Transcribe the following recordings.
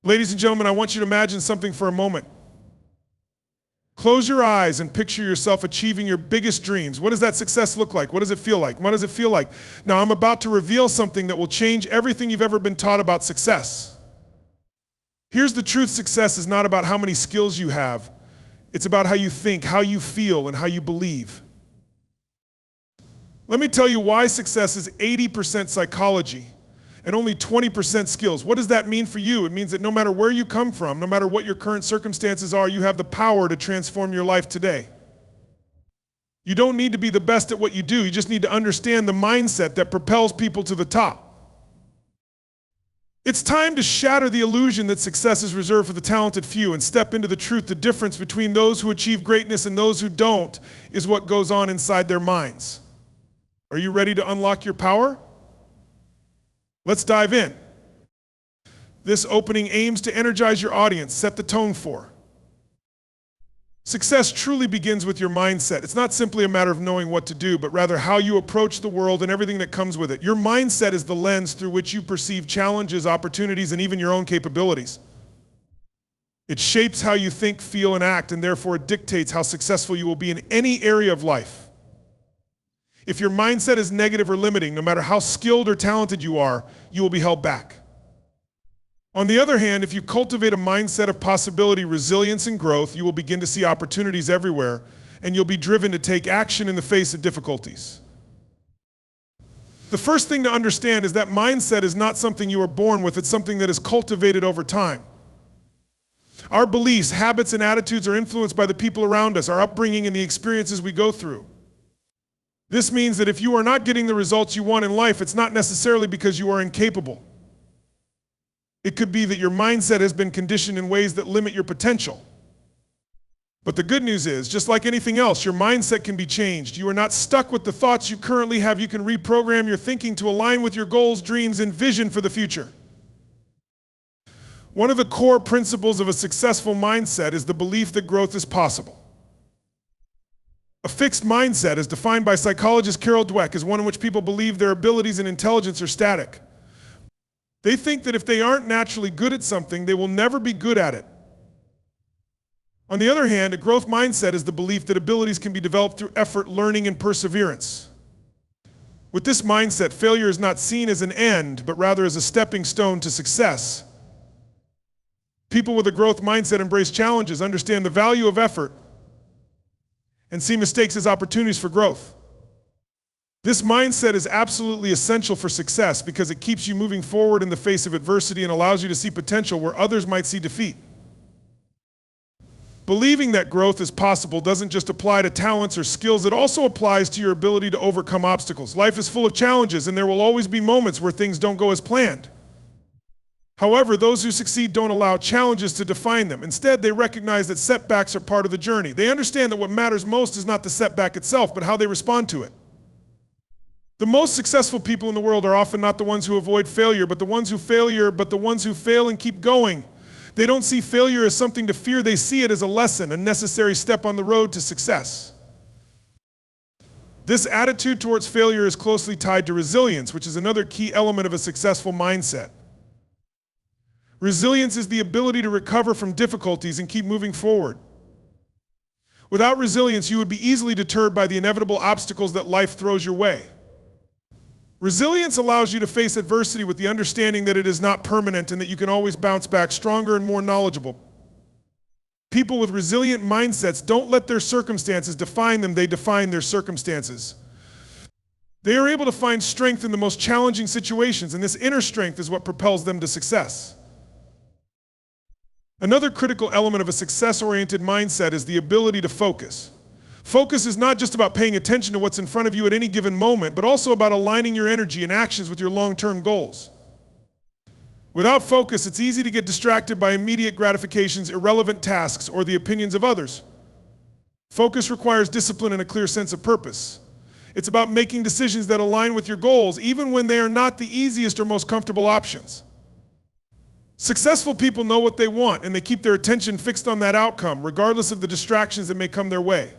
Ladies and gentlemen, I want you to imagine something for a moment. Close your eyes and picture yourself achieving your biggest dreams. What does that success look like? What does it feel like? What does it feel like? Now, I'm about to reveal something that will change everything you've ever been taught about success. Here's the truth: success is not about how many skills you have. It's about how you think, how you feel, and how you believe. Let me tell you why success is 80% psychology and only 20% skills. What does that mean for you? It means that no matter where you come from, no matter what your current circumstances are, you have the power to transform your life today. You don't need to be the best at what you do. You just need to understand the mindset that propels people to the top. It's time to shatter the illusion that success is reserved for the talented few and step into the truth. The difference between those who achieve greatness and those who don't is what goes on inside their minds. Are you ready to unlock your power? Let's dive in. This opening aims to energize your audience, set the tone for. Success truly begins with your mindset. It's not simply a matter of knowing what to do, but rather how you approach the world and everything that comes with it. Your mindset is the lens through which you perceive challenges, opportunities, and even your own capabilities. It shapes how you think, feel, and act, and therefore it dictates how successful you will be in any area of life. If your mindset is negative or limiting, no matter how skilled or talented you are, you will be held back. On the other hand, if you cultivate a mindset of possibility, resilience, and growth, you will begin to see opportunities everywhere, and you'll be driven to take action in the face of difficulties. The first thing to understand is that mindset is not something you are born with, it's something that is cultivated over time. Our beliefs, habits, and attitudes are influenced by the people around us, our upbringing, and the experiences we go through. This means that if you are not getting the results you want in life, it's not necessarily because you are incapable. It could be that your mindset has been conditioned in ways that limit your potential. But the good news is, just like anything else, your mindset can be changed. You are not stuck with the thoughts you currently have. You can reprogram your thinking to align with your goals, dreams, and vision for the future. One of the core principles of a successful mindset is the belief that growth is possible. A fixed mindset, as defined by psychologist Carol Dweck, is one in which people believe their abilities and intelligence are static. They think that if they aren't naturally good at something, they will never be good at it. On the other hand, a growth mindset is the belief that abilities can be developed through effort, learning, and perseverance. With this mindset, failure is not seen as an end, but rather as a stepping stone to success. People with a growth mindset embrace challenges, understand the value of effort, and see mistakes as opportunities for growth. This mindset is absolutely essential for success because it keeps you moving forward in the face of adversity and allows you to see potential where others might see defeat. Believing that growth is possible doesn't just apply to talents or skills, it also applies to your ability to overcome obstacles. Life is full of challenges, and there will always be moments where things don't go as planned. However, those who succeed don't allow challenges to define them. Instead, they recognize that setbacks are part of the journey. They understand that what matters most is not the setback itself, but how they respond to it. The most successful people in the world are often not the ones who avoid failure, but the ones who fail and keep going. They don't see failure as something to fear. They see it as a lesson, a necessary step on the road to success. This attitude towards failure is closely tied to resilience, which is another key element of a successful mindset. Resilience is the ability to recover from difficulties and keep moving forward. Without resilience, you would be easily deterred by the inevitable obstacles that life throws your way. Resilience allows you to face adversity with the understanding that it is not permanent and that you can always bounce back stronger and more knowledgeable. People with resilient mindsets don't let their circumstances define them, they define their circumstances. They are able to find strength in the most challenging situations, and this inner strength is what propels them to success. Another critical element of a success-oriented mindset is the ability to focus. Focus is not just about paying attention to what's in front of you at any given moment, but also about aligning your energy and actions with your long-term goals. Without focus, it's easy to get distracted by immediate gratifications, irrelevant tasks, or the opinions of others. Focus requires discipline and a clear sense of purpose. It's about making decisions that align with your goals, even when they are not the easiest or most comfortable options. Successful people know what they want, and they keep their attention fixed on that outcome, regardless of the distractions that may come their way.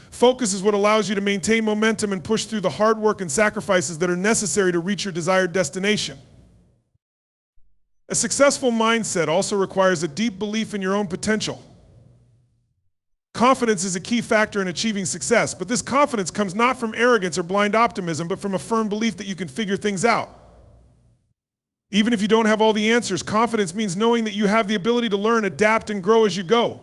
Focus is what allows you to maintain momentum and push through the hard work and sacrifices that are necessary to reach your desired destination. A successful mindset also requires a deep belief in your own potential. Confidence is a key factor in achieving success, but this confidence comes not from arrogance or blind optimism, but from a firm belief that you can figure things out. Even if you don't have all the answers, confidence means knowing that you have the ability to learn, adapt, and grow as you go.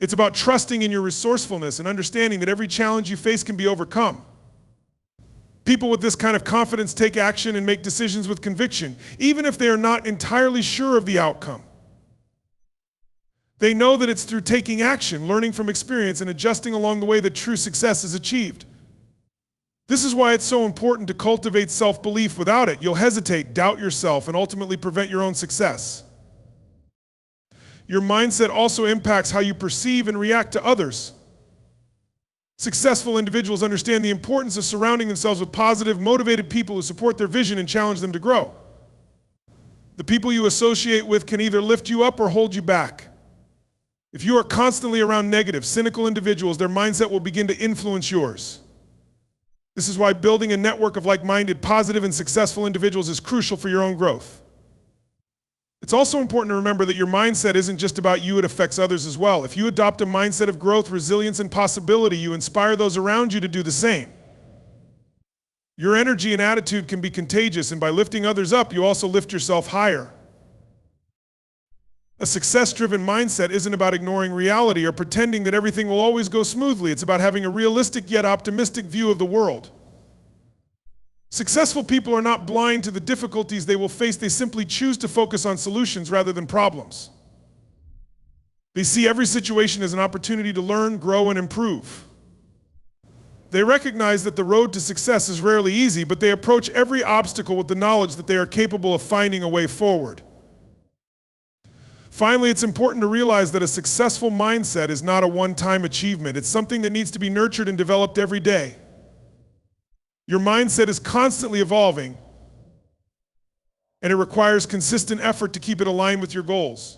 It's about trusting in your resourcefulness and understanding that every challenge you face can be overcome. People with this kind of confidence take action and make decisions with conviction, even if they are not entirely sure of the outcome. They know that it's through taking action, learning from experience, and adjusting along the way that true success is achieved. This is why it's so important to cultivate self-belief. Without it, you'll hesitate, doubt yourself, and ultimately prevent your own success. Your mindset also impacts how you perceive and react to others. Successful individuals understand the importance of surrounding themselves with positive, motivated people who support their vision and challenge them to grow. The people you associate with can either lift you up or hold you back. If you are constantly around negative, cynical individuals, their mindset will begin to influence yours. This is why building a network of like-minded, positive, and successful individuals is crucial for your own growth. It's also important to remember that your mindset isn't just about you, it affects others as well. If you adopt a mindset of growth, resilience, and possibility, you inspire those around you to do the same. Your energy and attitude can be contagious, and by lifting others up, you also lift yourself higher. A success-driven mindset isn't about ignoring reality or pretending that everything will always go smoothly. It's about having a realistic yet optimistic view of the world. Successful people are not blind to the difficulties they will face. They simply choose to focus on solutions rather than problems. They see every situation as an opportunity to learn, grow, and improve. They recognize that the road to success is rarely easy, but they approach every obstacle with the knowledge that they are capable of finding a way forward. Finally, it's important to realize that a successful mindset is not a one-time achievement. It's something that needs to be nurtured and developed every day. Your mindset is constantly evolving, and it requires consistent effort to keep it aligned with your goals.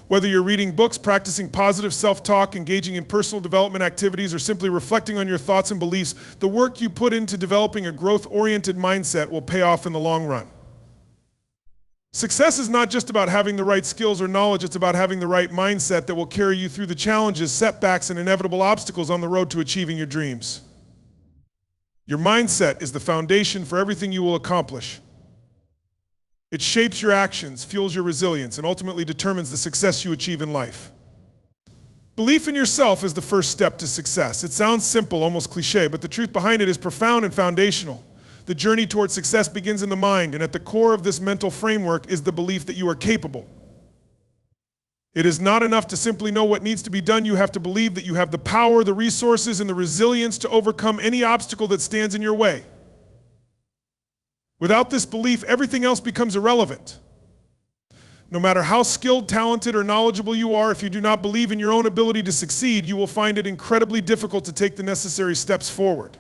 Whether you're reading books, practicing positive self-talk, engaging in personal development activities, or simply reflecting on your thoughts and beliefs, the work you put into developing a growth-oriented mindset will pay off in the long run. Success is not just about having the right skills or knowledge, it's about having the right mindset that will carry you through the challenges, setbacks, and inevitable obstacles on the road to achieving your dreams. Your mindset is the foundation for everything you will accomplish. It shapes your actions, fuels your resilience, and ultimately determines the success you achieve in life. Belief in yourself is the first step to success. It sounds simple, almost cliche, but the truth behind it is profound and foundational. The journey towards success begins in the mind, and at the core of this mental framework is the belief that you are capable. It is not enough to simply know what needs to be done. You have to believe that you have the power, the resources, and the resilience to overcome any obstacle that stands in your way. Without this belief, everything else becomes irrelevant. No matter how skilled, talented, or knowledgeable you are, if you do not believe in your own ability to succeed, you will find it incredibly difficult to take the necessary steps forward.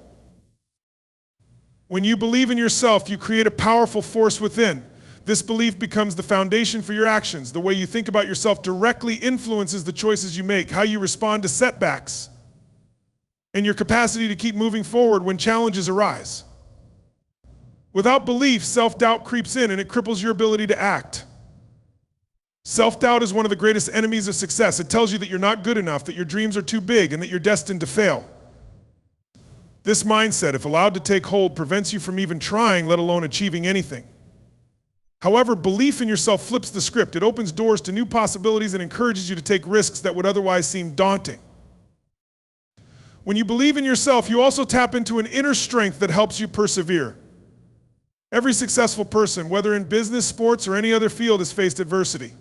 When you believe in yourself, you create a powerful force within. This belief becomes the foundation for your actions. The way you think about yourself directly influences the choices you make, how you respond to setbacks, and your capacity to keep moving forward when challenges arise. Without belief, self-doubt creeps in and it cripples your ability to act. Self-doubt is one of the greatest enemies of success. It tells you that you're not good enough, that your dreams are too big, and that you're destined to fail. This mindset, if allowed to take hold, prevents you from even trying, let alone achieving anything. However, belief in yourself flips the script. It opens doors to new possibilities and encourages you to take risks that would otherwise seem daunting. When you believe in yourself, you also tap into an inner strength that helps you persevere. Every successful person, whether in business, sports, or any other field, has faced adversity.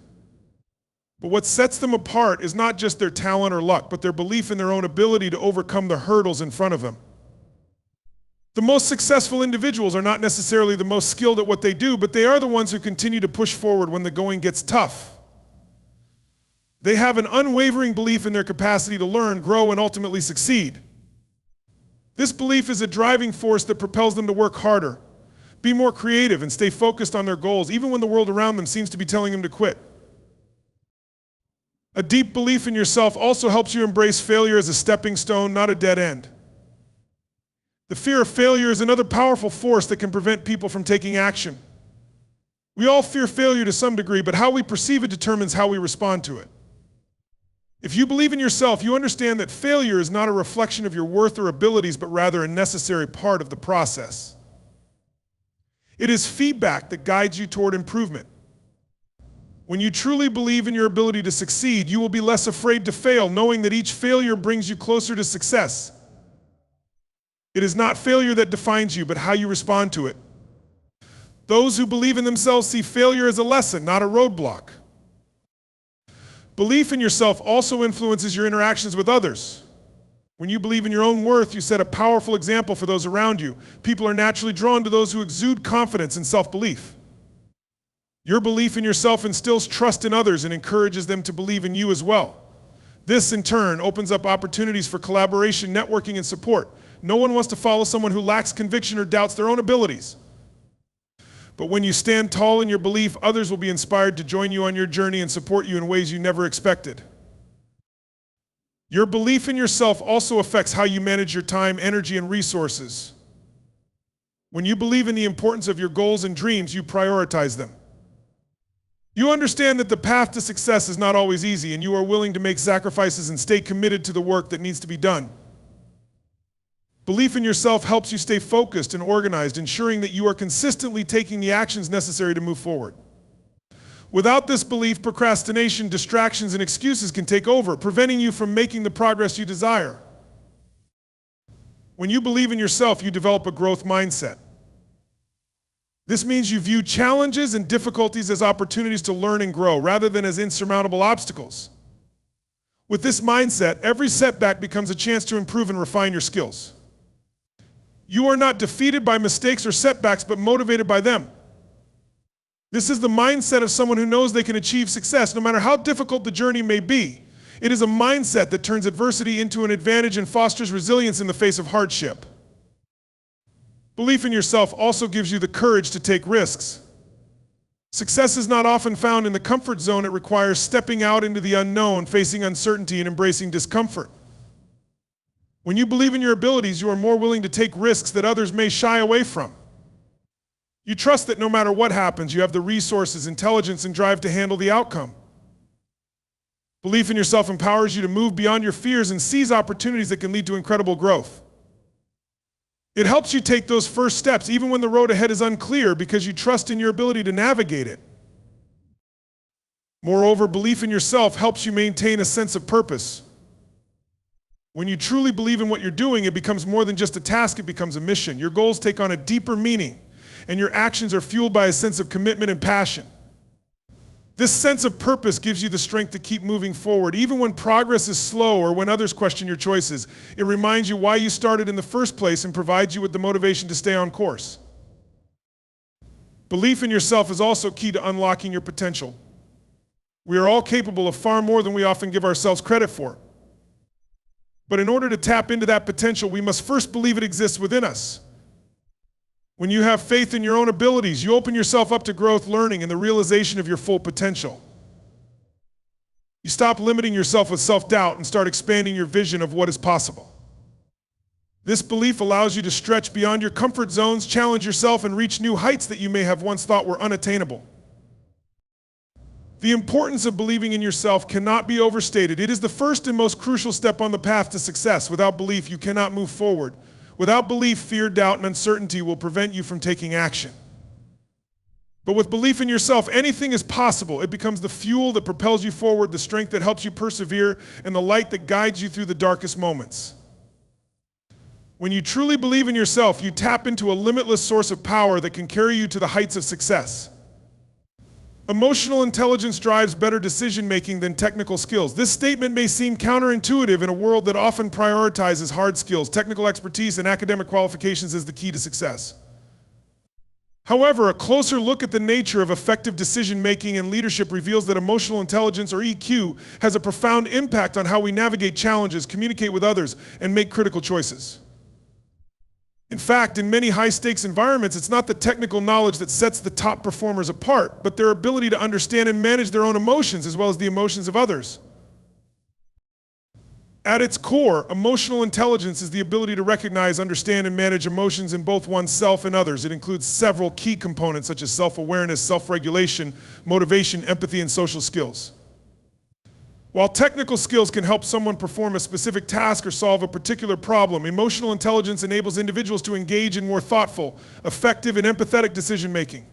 But what sets them apart is not just their talent or luck, but their belief in their own ability to overcome the hurdles in front of them. The most successful individuals are not necessarily the most skilled at what they do, but they are the ones who continue to push forward when the going gets tough. They have an unwavering belief in their capacity to learn, grow, and ultimately succeed. This belief is a driving force that propels them to work harder, be more creative, and stay focused on their goals, even when the world around them seems to be telling them to quit. A deep belief in yourself also helps you embrace failure as a stepping stone, not a dead end. The fear of failure is another powerful force that can prevent people from taking action. We all fear failure to some degree, but how we perceive it determines how we respond to it. If you believe in yourself, you understand that failure is not a reflection of your worth or abilities, but rather a necessary part of the process. It is feedback that guides you toward improvement. When you truly believe in your ability to succeed, you will be less afraid to fail, knowing that each failure brings you closer to success. It is not failure that defines you, but how you respond to it. Those who believe in themselves see failure as a lesson, not a roadblock. Belief in yourself also influences your interactions with others. When you believe in your own worth, you set a powerful example for those around you. People are naturally drawn to those who exude confidence and self-belief. Your belief in yourself instills trust in others and encourages them to believe in you as well. This, in turn, opens up opportunities for collaboration, networking, and support. No one wants to follow someone who lacks conviction or doubts their own abilities. But when you stand tall in your belief, others will be inspired to join you on your journey and support you in ways you never expected. Your belief in yourself also affects how you manage your time, energy, and resources. When you believe in the importance of your goals and dreams, you prioritize them. You understand that the path to success is not always easy, and you are willing to make sacrifices and stay committed to the work that needs to be done. Belief in yourself helps you stay focused and organized, ensuring that you are consistently taking the actions necessary to move forward. Without this belief, procrastination, distractions, and excuses can take over, preventing you from making the progress you desire. When you believe in yourself, you develop a growth mindset. This means you view challenges and difficulties as opportunities to learn and grow, rather than as insurmountable obstacles. With this mindset, every setback becomes a chance to improve and refine your skills. You are not defeated by mistakes or setbacks, but motivated by them. This is the mindset of someone who knows they can achieve success, no matter how difficult the journey may be. It is a mindset that turns adversity into an advantage and fosters resilience in the face of hardship. Belief in yourself also gives you the courage to take risks. Success is not often found in the comfort zone. It requires stepping out into the unknown, facing uncertainty, and embracing discomfort. When you believe in your abilities, you are more willing to take risks that others may shy away from. You trust that no matter what happens, you have the resources, intelligence, and drive to handle the outcome. Belief in yourself empowers you to move beyond your fears and seize opportunities that can lead to incredible growth. It helps you take those first steps, even when the road ahead is unclear, because you trust in your ability to navigate it. Moreover, belief in yourself helps you maintain a sense of purpose. When you truly believe in what you're doing, it becomes more than just a task, it becomes a mission. Your goals take on a deeper meaning, and your actions are fueled by a sense of commitment and passion. This sense of purpose gives you the strength to keep moving forward, even when progress is slow or when others question your choices. It reminds you why you started in the first place and provides you with the motivation to stay on course. Belief in yourself is also key to unlocking your potential. We are all capable of far more than we often give ourselves credit for. But in order to tap into that potential, we must first believe it exists within us. When you have faith in your own abilities, you open yourself up to growth, learning, and the realization of your full potential. You stop limiting yourself with self-doubt and start expanding your vision of what is possible. This belief allows you to stretch beyond your comfort zones, challenge yourself, and reach new heights that you may have once thought were unattainable. The importance of believing in yourself cannot be overstated. It is the first and most crucial step on the path to success. Without belief, you cannot move forward. Without belief, fear, doubt, and uncertainty will prevent you from taking action. But with belief in yourself, anything is possible. It becomes the fuel that propels you forward, the strength that helps you persevere, and the light that guides you through the darkest moments. When you truly believe in yourself, you tap into a limitless source of power that can carry you to the heights of success. Emotional intelligence drives better decision-making than technical skills. This statement may seem counterintuitive in a world that often prioritizes hard skills. Technical expertise and academic qualifications is the key to success. However, a closer look at the nature of effective decision-making and leadership reveals that emotional intelligence, or EQ, has a profound impact on how we navigate challenges, communicate with others, and make critical choices. In fact, in many high-stakes environments, it's not the technical knowledge that sets the top performers apart, but their ability to understand and manage their own emotions as well as the emotions of others. At its core, emotional intelligence is the ability to recognize, understand, and manage emotions in both oneself and others. It includes several key components such as self-awareness, self-regulation, motivation, empathy, and social skills. While technical skills can help someone perform a specific task or solve a particular problem, emotional intelligence enables individuals to engage in more thoughtful, effective, and empathetic decision-making.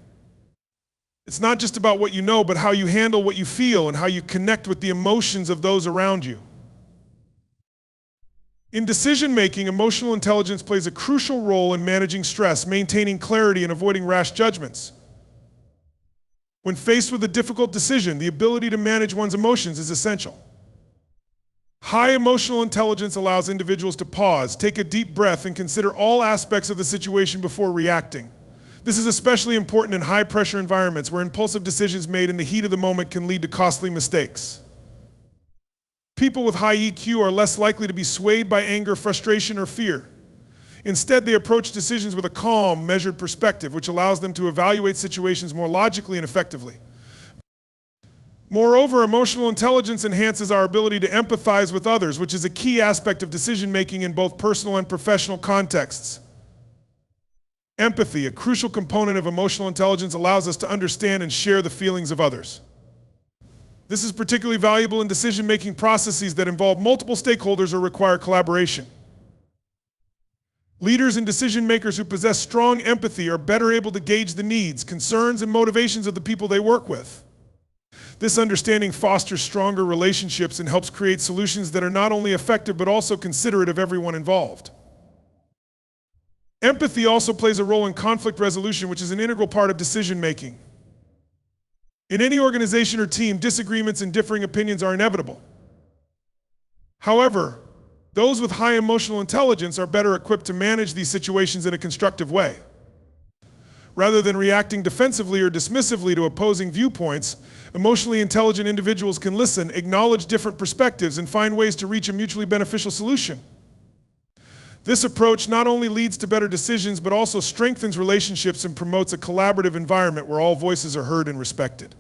It's not just about what you know, but how you handle what you feel and how you connect with the emotions of those around you. In decision-making, emotional intelligence plays a crucial role in managing stress, maintaining clarity, and avoiding rash judgments. When faced with a difficult decision, the ability to manage one's emotions is essential. High emotional intelligence allows individuals to pause, take a deep breath, and consider all aspects of the situation before reacting. This is especially important in high-pressure environments where impulsive decisions made in the heat of the moment can lead to costly mistakes. People with high EQ are less likely to be swayed by anger, frustration, or fear. Instead, they approach decisions with a calm, measured perspective, which allows them to evaluate situations more logically and effectively. Moreover, emotional intelligence enhances our ability to empathize with others, which is a key aspect of decision-making in both personal and professional contexts. Empathy, a crucial component of emotional intelligence, allows us to understand and share the feelings of others. This is particularly valuable in decision-making processes that involve multiple stakeholders or require collaboration. Leaders and decision-makers who possess strong empathy are better able to gauge the needs, concerns, and motivations of the people they work with. This understanding fosters stronger relationships and helps create solutions that are not only effective but also considerate of everyone involved. Empathy also plays a role in conflict resolution, which is an integral part of decision-making. In any organization or team, disagreements and differing opinions are inevitable. However, those with high emotional intelligence are better equipped to manage these situations in a constructive way. Rather than reacting defensively or dismissively to opposing viewpoints, emotionally intelligent individuals can listen, acknowledge different perspectives, and find ways to reach a mutually beneficial solution. This approach not only leads to better decisions, but also strengthens relationships and promotes a collaborative environment where all voices are heard and respected.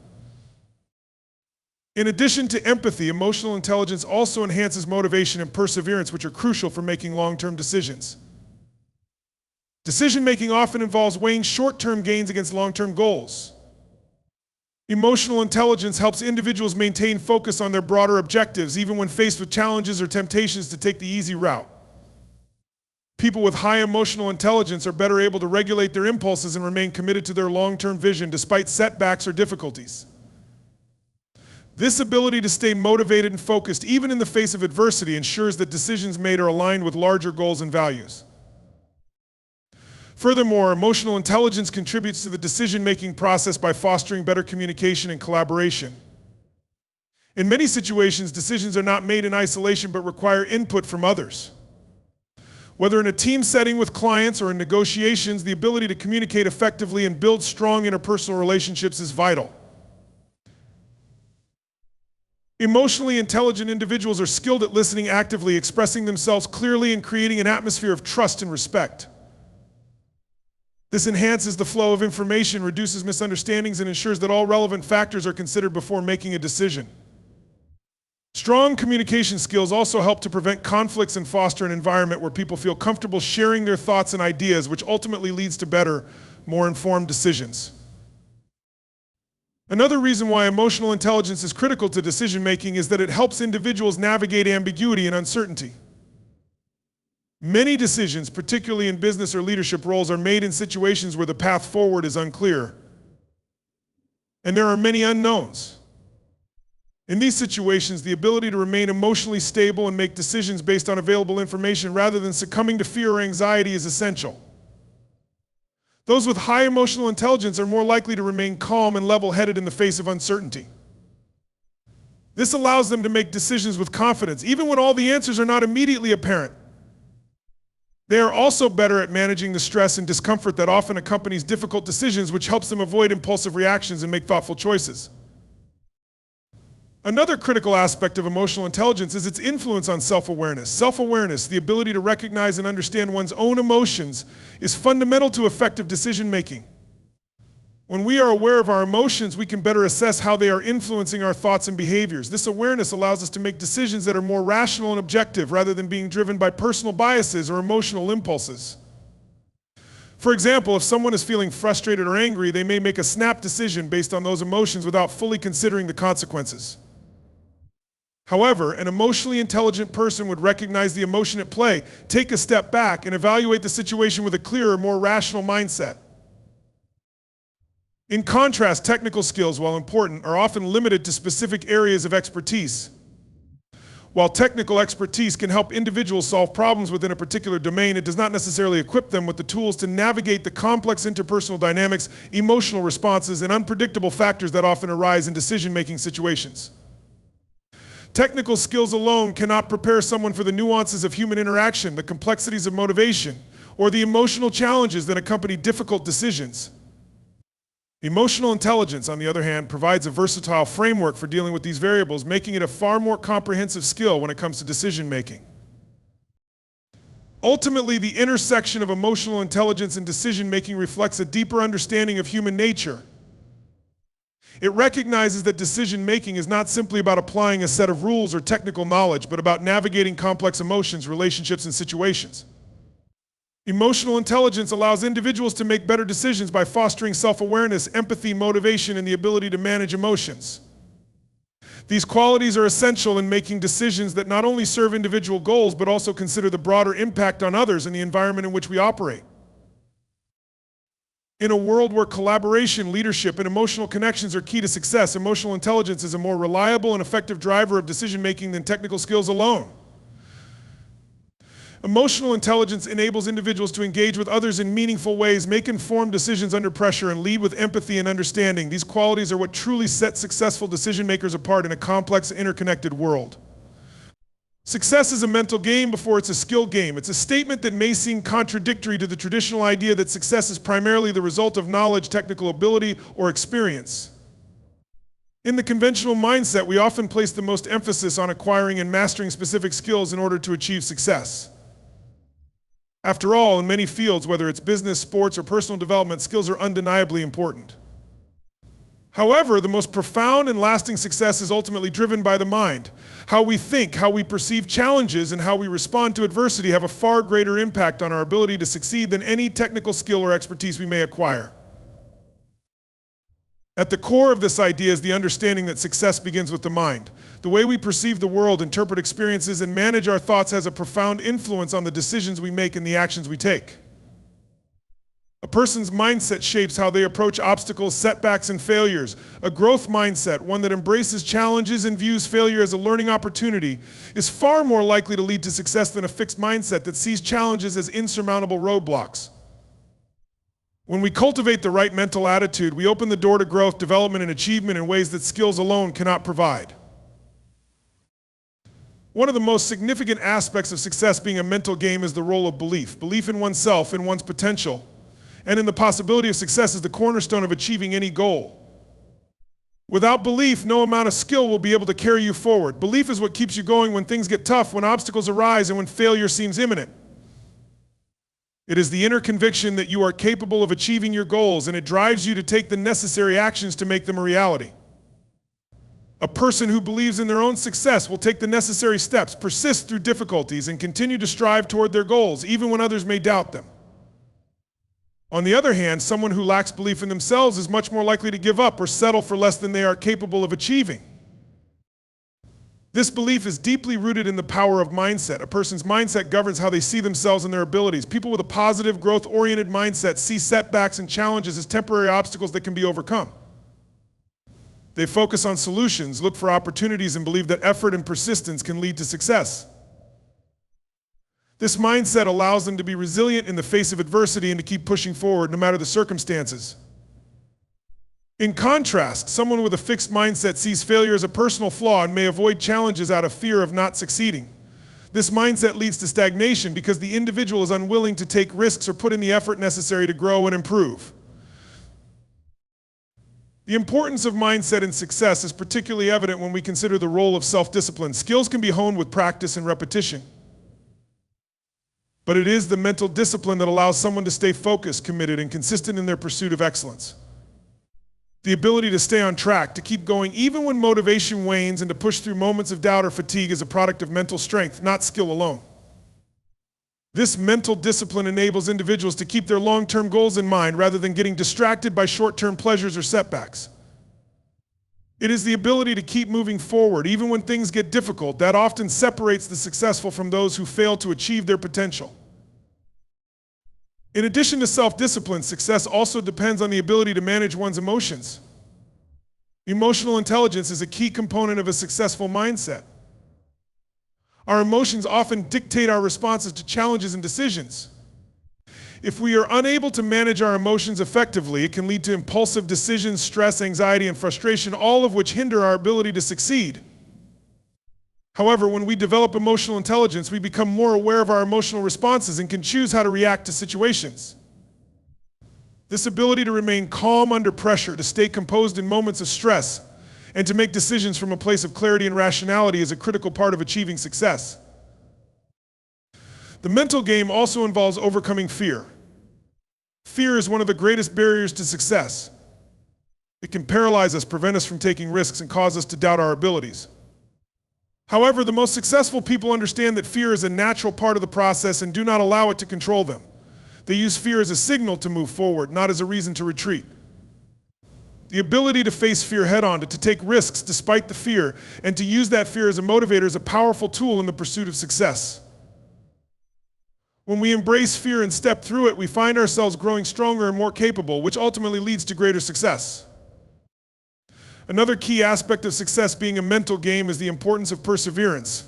In addition to empathy, emotional intelligence also enhances motivation and perseverance, which are crucial for making long-term decisions. Decision-making often involves weighing short-term gains against long-term goals. Emotional intelligence helps individuals maintain focus on their broader objectives, even when faced with challenges or temptations to take the easy route. People with high emotional intelligence are better able to regulate their impulses and remain committed to their long-term vision despite setbacks or difficulties. This ability to stay motivated and focused even in the face of adversity ensures that decisions made are aligned with larger goals and values. Furthermore, emotional intelligence contributes to the decision-making process by fostering better communication and collaboration. In many situations, decisions are not made in isolation but require input from others. Whether in a team setting with clients or in negotiations, the ability to communicate effectively and build strong interpersonal relationships is vital. Emotionally intelligent individuals are skilled at listening actively, expressing themselves clearly, and creating an atmosphere of trust and respect. This enhances the flow of information, reduces misunderstandings, and ensures that all relevant factors are considered before making a decision. Strong communication skills also help to prevent conflicts and foster an environment where people feel comfortable sharing their thoughts and ideas, which ultimately leads to better, more informed decisions. Another reason why emotional intelligence is critical to decision-making is that it helps individuals navigate ambiguity and uncertainty. Many decisions, particularly in business or leadership roles, are made in situations where the path forward is unclear, and there are many unknowns. In these situations, the ability to remain emotionally stable and make decisions based on available information rather than succumbing to fear or anxiety is essential. Those with high emotional intelligence are more likely to remain calm and level-headed in the face of uncertainty. This allows them to make decisions with confidence, even when all the answers are not immediately apparent. They are also better at managing the stress and discomfort that often accompanies difficult decisions, which helps them avoid impulsive reactions and make thoughtful choices. Another critical aspect of emotional intelligence is its influence on self-awareness. Self-awareness, the ability to recognize and understand one's own emotions, is fundamental to effective decision-making. When we are aware of our emotions, we can better assess how they are influencing our thoughts and behaviors. This awareness allows us to make decisions that are more rational and objective rather than being driven by personal biases or emotional impulses. For example, if someone is feeling frustrated or angry, they may make a snap decision based on those emotions without fully considering the consequences. However, an emotionally intelligent person would recognize the emotion at play, take a step back, and evaluate the situation with a clearer, more rational mindset. In contrast, technical skills, while important, are often limited to specific areas of expertise. While technical expertise can help individuals solve problems within a particular domain, it does not necessarily equip them with the tools to navigate the complex interpersonal dynamics, emotional responses, and unpredictable factors that often arise in decision-making situations. Technical skills alone cannot prepare someone for the nuances of human interaction, the complexities of motivation, or the emotional challenges that accompany difficult decisions. Emotional intelligence, on the other hand, provides a versatile framework for dealing with these variables, making it a far more comprehensive skill when it comes to decision making. Ultimately, the intersection of emotional intelligence and decision making reflects a deeper understanding of human nature. It recognizes that decision making is not simply about applying a set of rules or technical knowledge, but about navigating complex emotions, relationships, and situations. Emotional intelligence allows individuals to make better decisions by fostering self-awareness, empathy, motivation, and the ability to manage emotions. These qualities are essential in making decisions that not only serve individual goals, but also consider the broader impact on others and the environment in which we operate. In a world where collaboration, leadership, and emotional connections are key to success, emotional intelligence is a more reliable and effective driver of decision-making than technical skills alone. Emotional intelligence enables individuals to engage with others in meaningful ways, make informed decisions under pressure, and lead with empathy and understanding. These qualities are what truly set successful decision makers apart in a complex, interconnected world. Success is a mental game before it's a skill game. It's a statement that may seem contradictory to the traditional idea that success is primarily the result of knowledge, technical ability, or experience. In the conventional mindset, we often place the most emphasis on acquiring and mastering specific skills in order to achieve success. After all, in many fields, whether it's business, sports, or personal development, skills are undeniably important. However, the most profound and lasting success is ultimately driven by the mind. How we think, how we perceive challenges, and how we respond to adversity have a far greater impact on our ability to succeed than any technical skill or expertise we may acquire. At the core of this idea is the understanding that success begins with the mind. The way we perceive the world, interpret experiences, and manage our thoughts has a profound influence on the decisions we make and the actions we take. A person's mindset shapes how they approach obstacles, setbacks, and failures. A growth mindset, one that embraces challenges and views failure as a learning opportunity, is far more likely to lead to success than a fixed mindset that sees challenges as insurmountable roadblocks. When we cultivate the right mental attitude, we open the door to growth, development, and achievement in ways that skills alone cannot provide. One of the most significant aspects of success being a mental game is the role of belief. Belief in oneself, in one's potential, and in the possibility of success is the cornerstone of achieving any goal. Without belief, no amount of skill will be able to carry you forward. Belief is what keeps you going when things get tough, when obstacles arise, and when failure seems imminent. It is the inner conviction that you are capable of achieving your goals, and it drives you to take the necessary actions to make them a reality. A person who believes in their own success will take the necessary steps, persist through difficulties, and continue to strive toward their goals, even when others may doubt them. On the other hand, someone who lacks belief in themselves is much more likely to give up or settle for less than they are capable of achieving. This belief is deeply rooted in the power of mindset. A person's mindset governs how they see themselves and their abilities. People with a positive, growth-oriented mindset see setbacks and challenges as temporary obstacles that can be overcome. They focus on solutions, look for opportunities, and believe that effort and persistence can lead to success. This mindset allows them to be resilient in the face of adversity and to keep pushing forward no matter the circumstances. In contrast, someone with a fixed mindset sees failure as a personal flaw and may avoid challenges out of fear of not succeeding. This mindset leads to stagnation because the individual is unwilling to take risks or put in the effort necessary to grow and improve. The importance of mindset in success is particularly evident when we consider the role of self-discipline. Skills can be honed with practice and repetition, but it is the mental discipline that allows someone to stay focused, committed, and consistent in their pursuit of excellence. The ability to stay on track, to keep going even when motivation wanes, and to push through moments of doubt or fatigue is a product of mental strength, not skill alone. This mental discipline enables individuals to keep their long-term goals in mind rather than getting distracted by short-term pleasures or setbacks. It is the ability to keep moving forward even when things get difficult that often separates the successful from those who fail to achieve their potential. In addition to self-discipline, success also depends on the ability to manage one's emotions. Emotional intelligence is a key component of a successful mindset. Our emotions often dictate our responses to challenges and decisions. If we are unable to manage our emotions effectively, it can lead to impulsive decisions, stress, anxiety, and frustration, all of which hinder our ability to succeed. However, when we develop emotional intelligence, we become more aware of our emotional responses and can choose how to react to situations. This ability to remain calm under pressure, to stay composed in moments of stress, and to make decisions from a place of clarity and rationality is a critical part of achieving success. The mental game also involves overcoming fear. Fear is one of the greatest barriers to success. It can paralyze us, prevent us from taking risks, and cause us to doubt our abilities. However, the most successful people understand that fear is a natural part of the process and do not allow it to control them. They use fear as a signal to move forward, not as a reason to retreat. The ability to face fear head-on, to take risks despite the fear, and to use that fear as a motivator is a powerful tool in the pursuit of success. When we embrace fear and step through it, we find ourselves growing stronger and more capable, which ultimately leads to greater success. Another key aspect of success being a mental game is the importance of perseverance.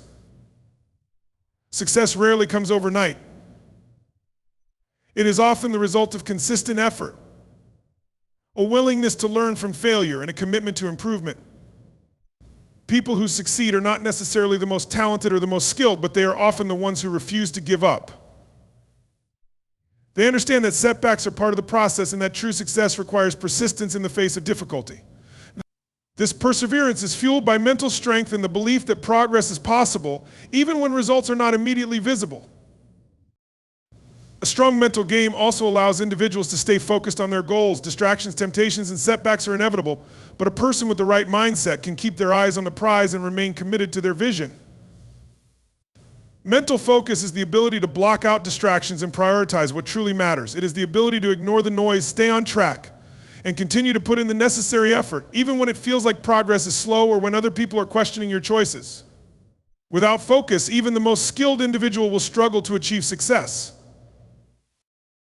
Success rarely comes overnight. It is often the result of consistent effort, a willingness to learn from failure, and a commitment to improvement. People who succeed are not necessarily the most talented or the most skilled, but they are often the ones who refuse to give up. They understand that setbacks are part of the process and that true success requires persistence in the face of difficulty. This perseverance is fueled by mental strength and the belief that progress is possible, even when results are not immediately visible. A strong mental game also allows individuals to stay focused on their goals. Distractions, temptations, and setbacks are inevitable, but a person with the right mindset can keep their eyes on the prize and remain committed to their vision. Mental focus is the ability to block out distractions and prioritize what truly matters. It is the ability to ignore the noise, stay on track, and continue to put in the necessary effort, even when it feels like progress is slow or when other people are questioning your choices. Without focus, even the most skilled individual will struggle to achieve success.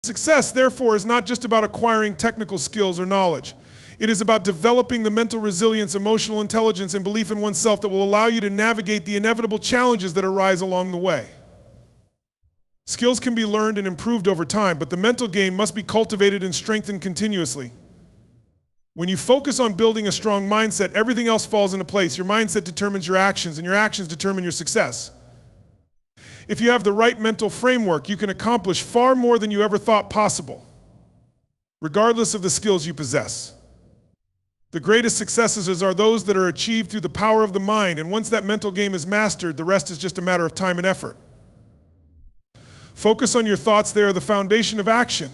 Success, therefore, is not just about acquiring technical skills or knowledge. It is about developing the mental resilience, emotional intelligence, and belief in oneself that will allow you to navigate the inevitable challenges that arise along the way. Skills can be learned and improved over time, but the mental game must be cultivated and strengthened continuously. When you focus on building a strong mindset, everything else falls into place. Your mindset determines your actions, and your actions determine your success. If you have the right mental framework, you can accomplish far more than you ever thought possible, regardless of the skills you possess. The greatest successes are those that are achieved through the power of the mind, and once that mental game is mastered, the rest is just a matter of time and effort. Focus on your thoughts. They are the foundation of action.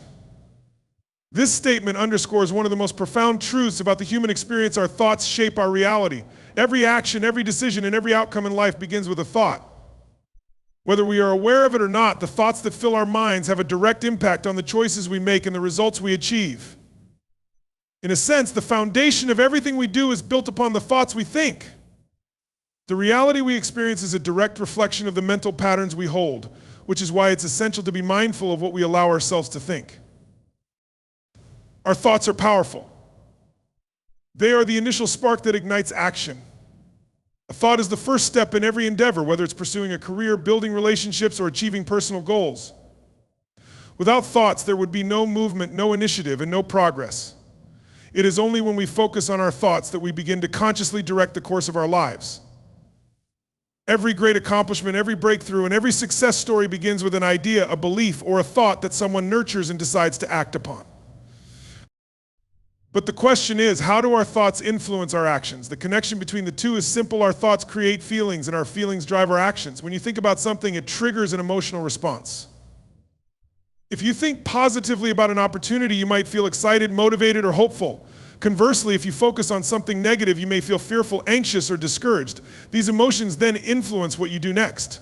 This statement underscores one of the most profound truths about the human experience. Our thoughts shape our reality. Every action, every decision, and every outcome in life begins with a thought. Whether we are aware of it or not, the thoughts that fill our minds have a direct impact on the choices we make and the results we achieve. In a sense, the foundation of everything we do is built upon the thoughts we think. The reality we experience is a direct reflection of the mental patterns we hold, which is why it's essential to be mindful of what we allow ourselves to think. Our thoughts are powerful. They are the initial spark that ignites action. A thought is the first step in every endeavor, whether it's pursuing a career, building relationships, or achieving personal goals. Without thoughts, there would be no movement, no initiative, and no progress. It is only when we focus on our thoughts that we begin to consciously direct the course of our lives. Every great accomplishment, every breakthrough, and every success story begins with an idea, a belief, or a thought that someone nurtures and decides to act upon. But the question is, how do our thoughts influence our actions? The connection between the two is simple. Our thoughts create feelings, and our feelings drive our actions. When you think about something, it triggers an emotional response. If you think positively about an opportunity, you might feel excited, motivated, or hopeful. Conversely, if you focus on something negative, you may feel fearful, anxious, or discouraged. These emotions then influence what you do next.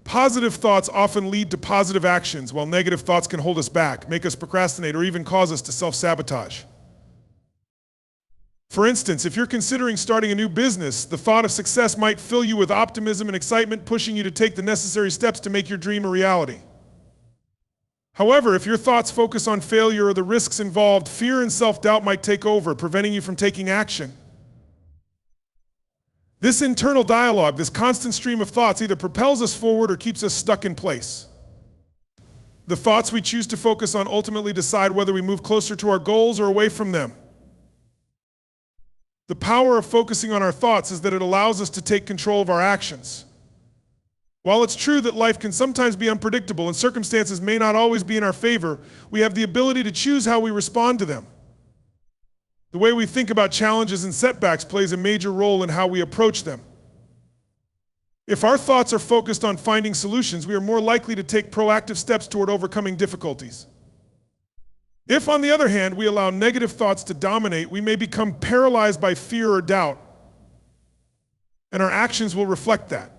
Positive thoughts often lead to positive actions, while negative thoughts can hold us back, make us procrastinate, or even cause us to self-sabotage. For instance, if you're considering starting a new business, the thought of success might fill you with optimism and excitement, pushing you to take the necessary steps to make your dream a reality. However, if your thoughts focus on failure or the risks involved, fear and self-doubt might take over, preventing you from taking action. This internal dialogue, this constant stream of thoughts, either propels us forward or keeps us stuck in place. The thoughts we choose to focus on ultimately decide whether we move closer to our goals or away from them. The power of focusing on our thoughts is that it allows us to take control of our actions. While it's true that life can sometimes be unpredictable and circumstances may not always be in our favor, we have the ability to choose how we respond to them. The way we think about challenges and setbacks plays a major role in how we approach them. If our thoughts are focused on finding solutions, we are more likely to take proactive steps toward overcoming difficulties. If, on the other hand, we allow negative thoughts to dominate, we may become paralyzed by fear or doubt, and our actions will reflect that.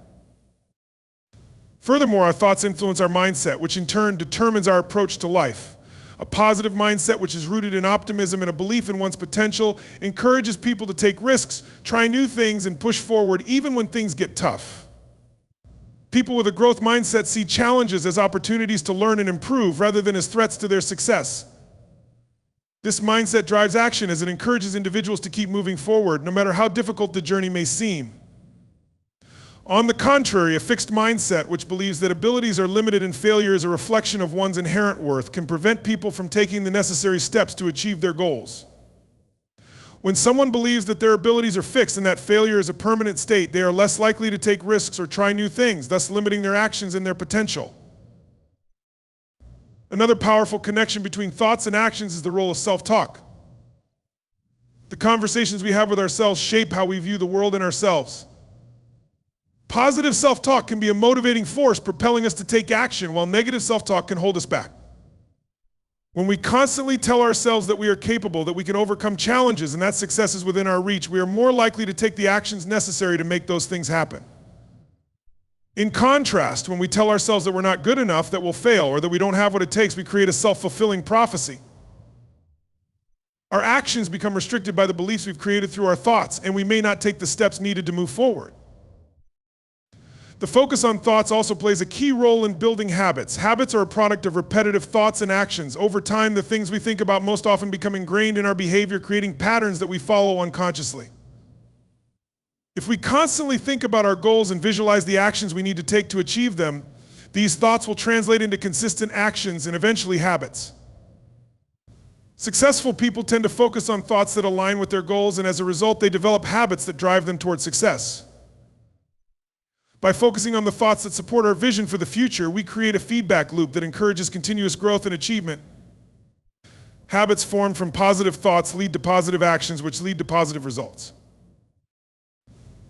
Furthermore, our thoughts influence our mindset, which in turn determines our approach to life. A positive mindset, which is rooted in optimism and a belief in one's potential, encourages people to take risks, try new things, and push forward even when things get tough. People with a growth mindset see challenges as opportunities to learn and improve rather than as threats to their success. This mindset drives action as it encourages individuals to keep moving forward, no matter how difficult the journey may seem. On the contrary, a fixed mindset, which believes that abilities are limited and failure is a reflection of one's inherent worth, can prevent people from taking the necessary steps to achieve their goals. When someone believes that their abilities are fixed and that failure is a permanent state, they are less likely to take risks or try new things, thus limiting their actions and their potential. Another powerful connection between thoughts and actions is the role of self-talk. The conversations we have with ourselves shape how we view the world and ourselves. Positive self-talk can be a motivating force propelling us to take action, while negative self-talk can hold us back. When we constantly tell ourselves that we are capable, that we can overcome challenges, and that success is within our reach, we are more likely to take the actions necessary to make those things happen. In contrast, when we tell ourselves that we're not good enough, that we'll fail, or that we don't have what it takes, we create a self-fulfilling prophecy. Our actions become restricted by the beliefs we've created through our thoughts, and we may not take the steps needed to move forward. The focus on thoughts also plays a key role in building habits. Habits are a product of repetitive thoughts and actions. Over time, the things we think about most often become ingrained in our behavior, creating patterns that we follow unconsciously. If we constantly think about our goals and visualize the actions we need to take to achieve them, these thoughts will translate into consistent actions and eventually habits. Successful people tend to focus on thoughts that align with their goals, and as a result, they develop habits that drive them toward success. By focusing on the thoughts that support our vision for the future, we create a feedback loop that encourages continuous growth and achievement. Habits formed from positive thoughts lead to positive actions, which lead to positive results.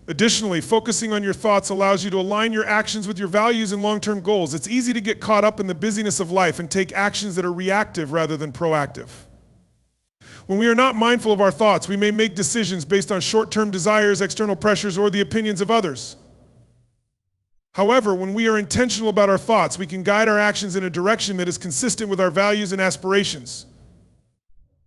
Additionally, focusing on your thoughts allows you to align your actions with your values and long-term goals. It's easy to get caught up in the busyness of life and take actions that are reactive rather than proactive. When we are not mindful of our thoughts, we may make decisions based on short-term desires, external pressures, or the opinions of others. However, when we are intentional about our thoughts, we can guide our actions in a direction that is consistent with our values and aspirations.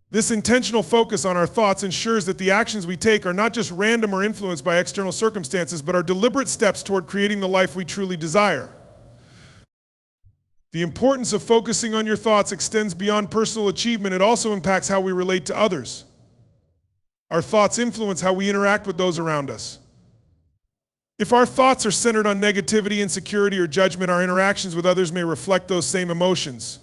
This intentional focus on our thoughts ensures that the actions we take are not just random or influenced by external circumstances, but are deliberate steps toward creating the life we truly desire. The importance of focusing on your thoughts extends beyond personal achievement. It also impacts how we relate to others. Our thoughts influence how we interact with those around us. If our thoughts are centered on negativity, insecurity, or judgment, our interactions with others may reflect those same emotions.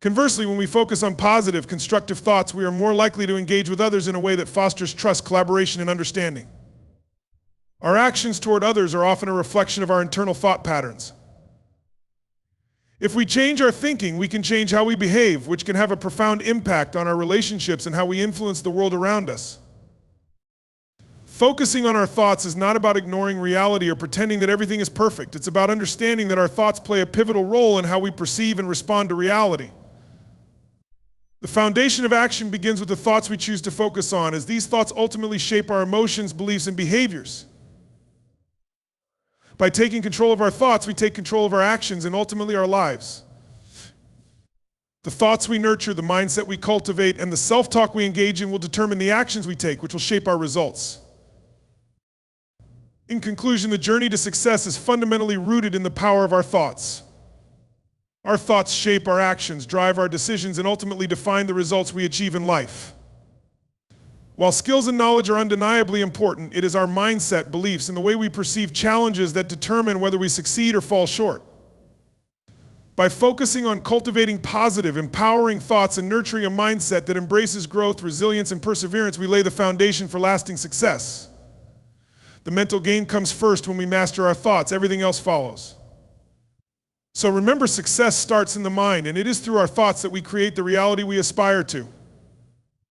Conversely, when we focus on positive, constructive thoughts, we are more likely to engage with others in a way that fosters trust, collaboration, and understanding. Our actions toward others are often a reflection of our internal thought patterns. If we change our thinking, we can change how we behave, which can have a profound impact on our relationships and how we influence the world around us. Focusing on our thoughts is not about ignoring reality or pretending that everything is perfect. It's about understanding that our thoughts play a pivotal role in how we perceive and respond to reality. The foundation of action begins with the thoughts we choose to focus on, as these thoughts ultimately shape our emotions, beliefs, and behaviors. By taking control of our thoughts, we take control of our actions and ultimately our lives. The thoughts we nurture, the mindset we cultivate, and the self-talk we engage in will determine the actions we take, which will shape our results. In conclusion, the journey to success is fundamentally rooted in the power of our thoughts. Our thoughts shape our actions, drive our decisions, and ultimately define the results we achieve in life. While skills and knowledge are undeniably important, it is our mindset, beliefs, and the way we perceive challenges that determine whether we succeed or fall short. By focusing on cultivating positive, empowering thoughts and nurturing a mindset that embraces growth, resilience, and perseverance, we lay the foundation for lasting success. The mental game comes first. When we master our thoughts, everything else follows. So remember, success starts in the mind, and it is through our thoughts that we create the reality we aspire to.